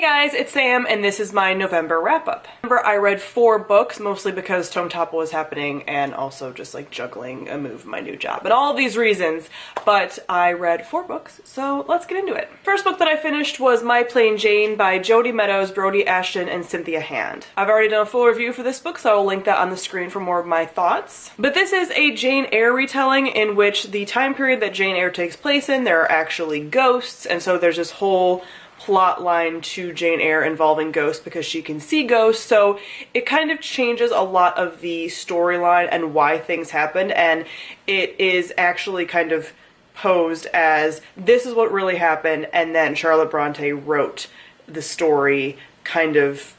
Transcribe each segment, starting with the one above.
guys, it's Sam, and this is my November wrap-up. Remember, I read 4 books, mostly because Tome Topple was happening, and also just like juggling a move in my new job, and all of these reasons, but I read 4 books, so let's get into it. First book that I finished was My Plain Jane by Jodi Meadows, Brody Ashton, and Cynthia Hand. I've already done a full review for this book, so I will link that on the screen for more of my thoughts. But this is a Jane Eyre retelling in which the time period that Jane Eyre takes place in, there are actually ghosts, and so there's this whole plot line to Jane Eyre involving ghosts because she can see ghosts, so it kind of changes a lot of the storyline and why things happened, and it is actually kind of posed as this is what really happened, and then Charlotte Bronte wrote the story kind of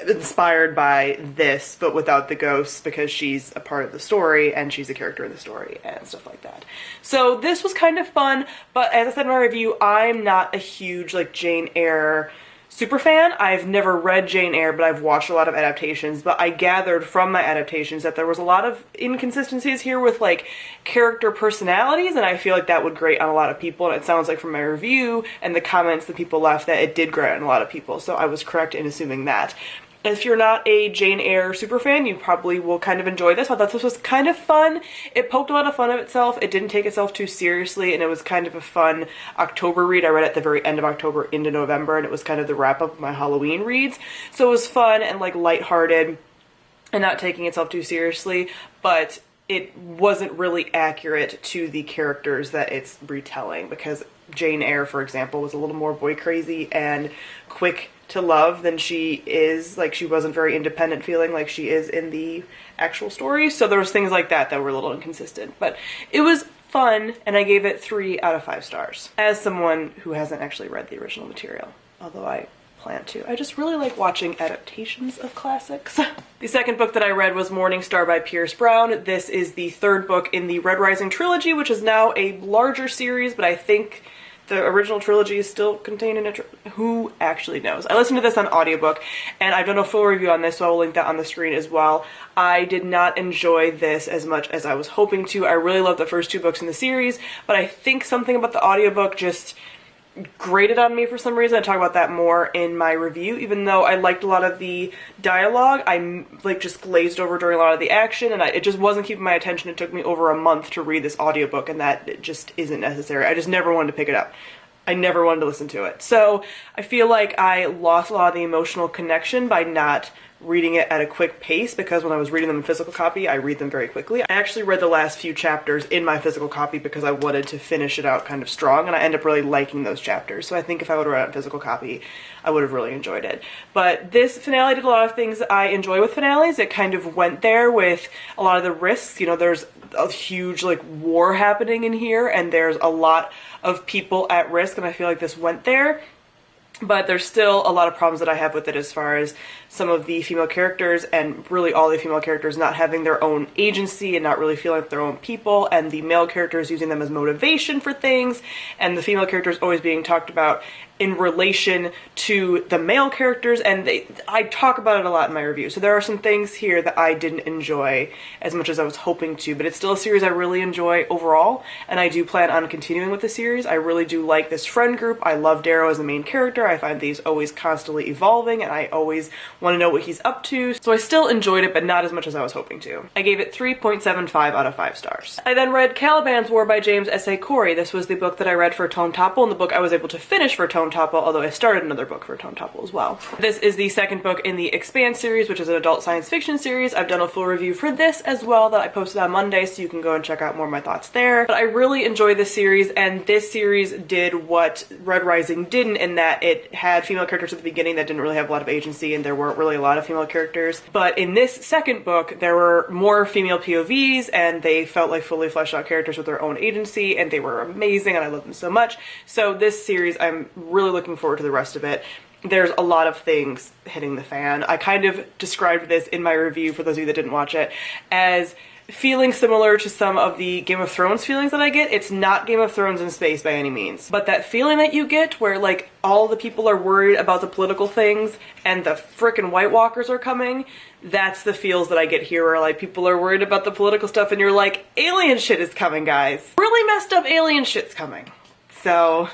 inspired by this, but without the ghosts, because she's a part of the story and she's a character in the story and stuff like that. So this was kind of fun, but as I said in my review, I'm not a huge like Jane Eyre super fan. I've never read Jane Eyre, but I've watched a lot of adaptations, but I gathered from my adaptations that there was a lot of inconsistencies here with like character personalities, and I feel like that would grate on a lot of people, and it sounds like from my review and the comments that people left that it did grate on a lot of people, so I was correct in assuming that. If you're not a Jane Eyre super fan, you probably will kind of enjoy this. I thought this was kind of fun. It poked a lot of fun of itself. It didn't take itself too seriously, and it was kind of a fun October read. I read it at the very end of October into November, and it was kind of the wrap-up of my Halloween reads. So it was fun and like lighthearted and not taking itself too seriously, but it wasn't really accurate to the characters that it's retelling, because Jane Eyre, for example, was a little more boy crazy and quick to love than she is, like she wasn't very independent feeling like she is in the actual story, so there was things like that that were a little inconsistent, but it was fun, and I gave it 3 out of 5 stars. As someone who hasn't actually read the original material, although I plan to. I just really like watching adaptations of classics. The second book that I read was Morningstar by Pierce Brown. This is the 3rd book in the Red Rising trilogy, which is now a larger series, but I think the original trilogy is still contained in it. Who actually knows? I listened to this on audiobook, and I've done a full review on this, so I will link that on the screen as well. I did not enjoy this as much as I was hoping to. I really loved the first 2 books in the series, but I think something about the audiobook just grated on me for some reason. I talk about that more in my review. Even though I liked a lot of the dialogue, I like just glazed over during a lot of the action, and it just wasn't keeping my attention. It took me over a month to read this audiobook, and that just isn't necessary. I just never wanted to pick it up. I never wanted to listen to it. So I feel like I lost a lot of the emotional connection by not reading it at a quick pace, because when I was reading them in physical copy, I read them very quickly. I actually read the last few chapters in my physical copy because I wanted to finish it out kind of strong, and I ended up really liking those chapters. So I think if I would have read it in physical copy, I would have really enjoyed it. But this finale did a lot of things I enjoy with finales. It kind of went there with a lot of the risks. You know, there's a huge like war happening in here, and there's a lot of people at risk, and I feel like this went there. But there's still a lot of problems that I have with it as far as some of the female characters, and really all the female characters not having their own agency and not really feeling like their own people, and the male characters using them as motivation for things, and the female characters always being talked about in relation to the male characters, and I talk about it a lot in my review. So there are some things here that I didn't enjoy as much as I was hoping to, but it's still a series I really enjoy overall, and I do plan on continuing with the series. I really do like this friend group. I love Darrow as the main character. I find that he's always constantly evolving, and I always want to know what he's up to. So I still enjoyed it, but not as much as I was hoping to. I gave it 3.75 out of 5 stars. I then read Caliban's War by James S.A. Corey. This was the book that I read for Tome Topple, and the book I was able to finish for Tome Topple, although I started another book for Tome Topple as well. This is the 2nd book in the Expanse series, which is an adult science fiction series. I've done a full review for this as well that I posted on Monday, so you can go and check out more of my thoughts there. But I really enjoy this series, and this series did what Red Rising didn't, in that it had female characters at the beginning that didn't really have a lot of agency, and there weren't really a lot of female characters. But in this 2nd book, there were more female POVs, and they felt like fully fleshed out characters with their own agency, and they were amazing, and I love them so much. So this series, I'm really looking forward to the rest of it. There's a lot of things hitting the fan. I kind of described this in my review, for those of you that didn't watch it, as feeling similar to some of the Game of Thrones feelings that I get. It's not Game of Thrones in space by any means, but that feeling that you get where like all the people are worried about the political things and the frickin' White Walkers are coming, that's the feels that I get here, where like people are worried about the political stuff and you're like, alien shit is coming, guys. Really messed up alien shit's coming. So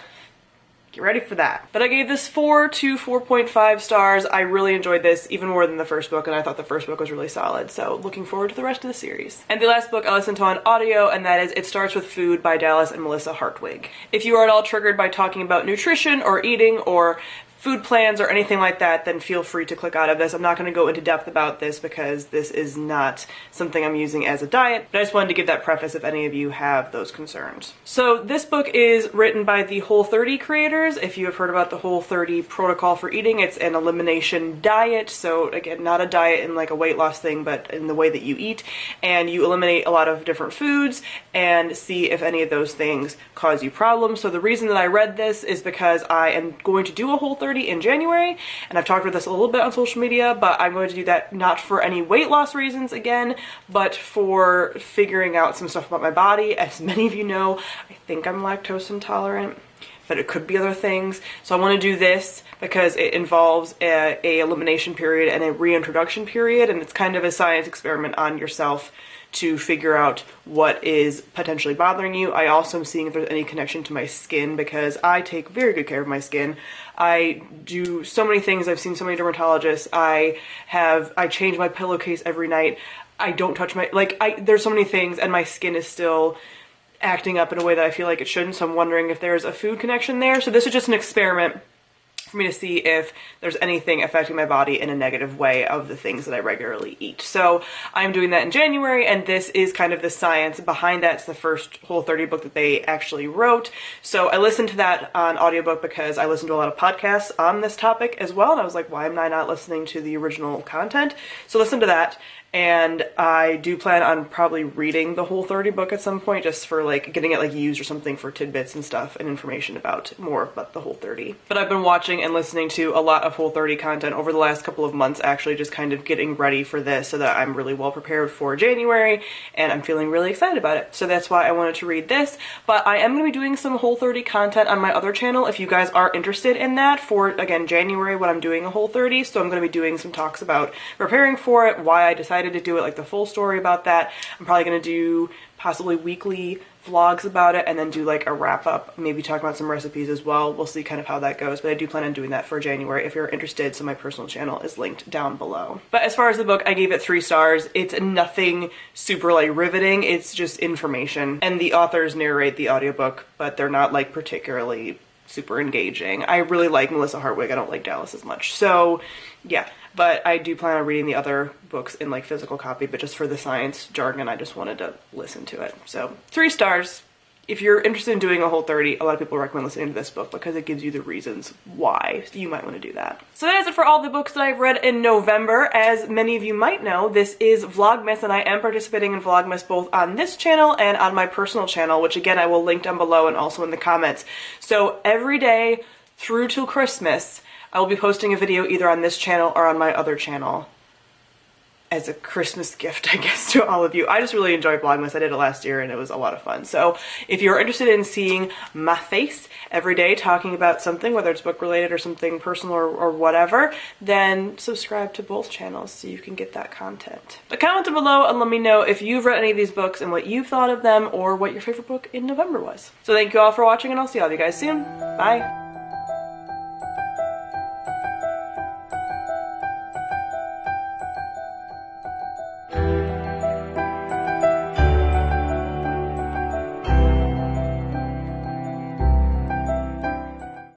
Get ready for that. But I gave this 4 to 4.5 stars. I really enjoyed this even more than the first book, and I thought the first book was really solid, so looking forward to the rest of the series. And the last book I listened to on audio, and that is It Starts With Food by Dallas and Melissa Hartwig. If you are at all triggered by talking about nutrition or eating or food plans or anything like that, then feel free to click out of this. I'm not going to go into depth about this because this is not something I'm using as a diet, but I just wanted to give that preface if any of you have those concerns. So this book is written by the Whole30 creators. If you have heard about the Whole30 protocol for eating, it's an elimination diet. So again, not a diet in like a weight loss thing, but in the way that you eat, and you eliminate a lot of different foods and see if any of those things cause you problems. So the reason that I read this is because I am going to do a Whole30 in January, and I've talked about this a little bit on social media, but I'm going to do that not for any weight loss reasons again, but for figuring out some stuff about my body. As many of you know, I think I'm lactose intolerant, but it could be other things. So I want to do this because it involves a elimination period and a reintroduction period, and it's kind of a science experiment on yourself to figure out what is potentially bothering you. I also am seeing if there's any connection to my skin because I take very good care of my skin. I do so many things. I've seen so many dermatologists. I change my pillowcase every night. I don't touch my, there's so many things, and my skin is still acting up in a way that I feel like it shouldn't. So I'm wondering if there's a food connection there. So this is just an experiment for me to see if there's anything affecting my body in a negative way of the things that I regularly eat. So I'm doing that in January, and this is kind of the science behind that. It's the first Whole30 book that they actually wrote. So I listened to that on audiobook because I listen to a lot of podcasts on this topic as well, and I was like, why am I not listening to the original content? So listen to that. And I do plan on probably reading the Whole30 book at some point, just for like getting it like used or something for tidbits and stuff and information about more about the Whole30. But I've been watching and listening to a lot of Whole30 content over the last couple of months, actually, just kind of getting ready for this so that I'm really well prepared for January, and I'm feeling really excited about it. So that's why I wanted to read this. But I am going to be doing some Whole30 content on my other channel if you guys are interested in that for, again, January when I'm doing a Whole30. So I'm going to be doing some talks about preparing for it, why I decided to do it, like the full story about that. I'm probably going to do possibly weekly vlogs about it and then do like a wrap up, maybe talk about some recipes as well. We'll see kind of how that goes, but I do plan on doing that for January if you're interested. So my personal channel is linked down below. But as far as the book, I gave it 3 stars. It's nothing super like riveting. It's just information, and the authors narrate the audiobook, but they're not like particularly super engaging. I really like Melissa Hartwig. I don't like Dallas as much. So yeah, but I do plan on reading the other books in like physical copy, but just for the science jargon, I just wanted to listen to it. So 3 stars. If you're interested in doing a Whole30, a lot of people recommend listening to this book because it gives you the reasons why you might want to do that. So that is it for all the books that I've read in November. As many of you might know, this is Vlogmas, and I am participating in Vlogmas both on this channel and on my personal channel, which again, I will link down below and also in the comments. So every day through till Christmas, I will be posting a video either on this channel or on my other channel as a Christmas gift, I guess, to all of you. I just really enjoyed Vlogmas. I did it last year and it was a lot of fun. So if you're interested in seeing my face every day talking about something, whether it's book related or something personal or whatever, then subscribe to both channels so you can get that content. But comment down below and let me know if you've read any of these books and what you've thought of them or what your favorite book in November was. So thank you all for watching, and I'll see all of you guys soon. Bye!